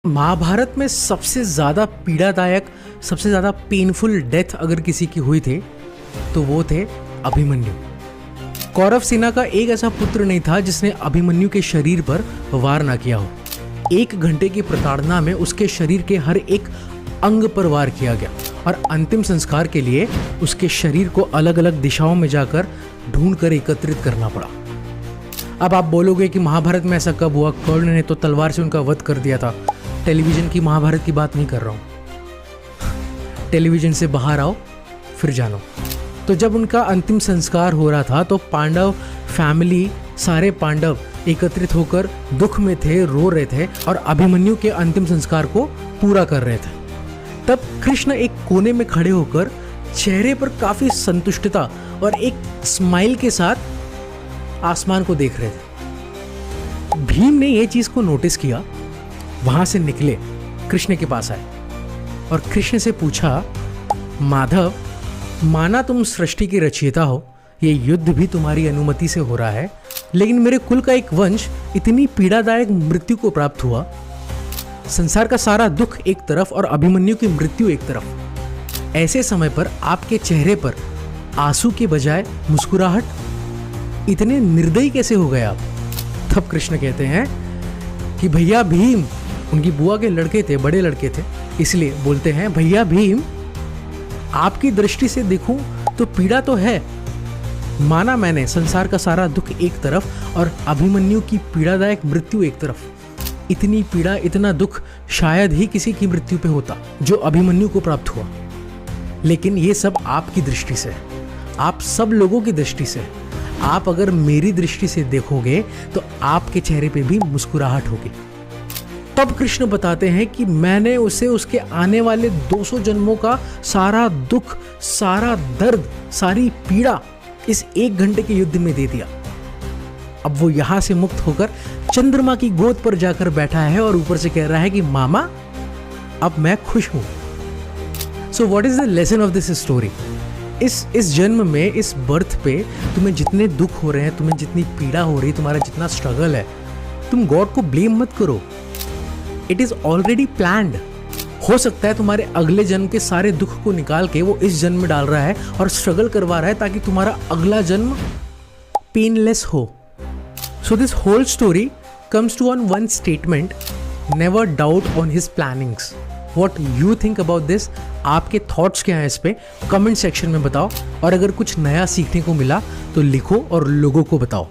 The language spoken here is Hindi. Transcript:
महाभारत में सबसे ज़्यादा पीड़ादायक, सबसे ज़्यादा पेनफुल डेथ अगर किसी की हुई थी तो वो थे अभिमन्यु। कौरव सेना का एक ऐसा पुत्र नहीं था जिसने अभिमन्यु के शरीर पर वार ना किया हो। 1 घंटे की प्रताड़ना में उसके शरीर के हर एक अंग पर वार किया गया और अंतिम संस्कार के लिए उसके शरीर को अलग अलग दिशाओं में जाकर ढूंढकर एकत्रित करना पड़ा। अब आप बोलोगे कि महाभारत में ऐसा कब हुआ? कर्ण ने तो तलवार से उनका वध कर दिया था। टेलीविजन की महाभारत की बात नहीं कर रहा हूँ। टेलीविजन से बाहर आओ फिर जानो। तो जब उनका अंतिम संस्कार हो रहा था तो पांडव फैमिली, सारे पांडव एकत्रित होकर दुख में थे, रो रहे थे और अभिमन्यु के अंतिम संस्कार को पूरा कर रहे थे। तब कृष्ण एक कोने में खड़े होकर चेहरे पर काफी संतुष्टता और एक स्माइल के साथ आसमान को देख रहे थे। भीम ने यह चीज को नोटिस किया, वहां से निकले, कृष्ण के पास आए और कृष्ण से पूछा, माधव, माना तुम सृष्टि के रचयिता हो, ये युद्ध भी तुम्हारी अनुमति से हो रहा है, लेकिन मेरे कुल का एक वंश इतनी पीड़ादायक मृत्यु को प्राप्त हुआ। संसार का सारा दुख एक तरफ और अभिमन्यु की मृत्यु एक तरफ। ऐसे समय पर आपके चेहरे पर आंसू के बजाय मुस्कुराहट, इतने निर्दयी कैसे हो गए आप? तब कृष्ण कहते हैं कि भैया भीम, उनकी बुआ के लड़के थे, बड़े लड़के थे, इसलिए बोलते हैं, भैया भीम, आपकी दृष्टि से देखूं तो पीड़ा तो है, माना मैंने संसार का सारा दुख एक तरफ और अभिमन्यु की पीड़ादायक मृत्यु एक तरफ। इतनी पीड़ा, इतना दुख शायद ही किसी की मृत्यु पे होता जो अभिमन्यु को प्राप्त हुआ। लेकिन ये सब आपकी दृष्टि से, आप सब लोगों की दृष्टि से। आप अगर मेरी दृष्टि से देखोगे तो आपके चेहरे पे भी मुस्कुराहट होगी। तब कृष्ण बताते हैं कि मैंने उसे उसके आने वाले 200 जन्मों का सारा दुख, सारा दर्द, सारी पीड़ा इस 1 घंटे के युद्ध में दे दिया। अब वो यहां से मुक्त होकर चंद्रमा की गोद पर जाकर बैठा है और ऊपर से कह रहा है कि मामा, अब मैं खुश हूं। So what is the lesson of this story? इस जन्म में, इस बर्थ पे तुम्हें जितने दुख हो रहे हैं, तुम्हें जितनी पीड़ा हो रही है, तुम्हारा जितना स्ट्रगल है, तुम गॉड को ब्लेम मत करो। It is already planned. हो सकता है तुम्हारे अगले जन्म के सारे दुख को निकाल के वो इस जन्म में डाल रहा है और स्ट्रगल करवा रहा है ताकि तुम्हारा अगला जन्म पेनलेस हो। So this whole story comes to on one statement, never doubt on his plannings. What you think about this? आपके थॉट्स क्या हैं इस पे? कमेंट सेक्शन में बताओ और अगर कुछ नया सीखने को मिला तो लिखो और लोगों को बताओ।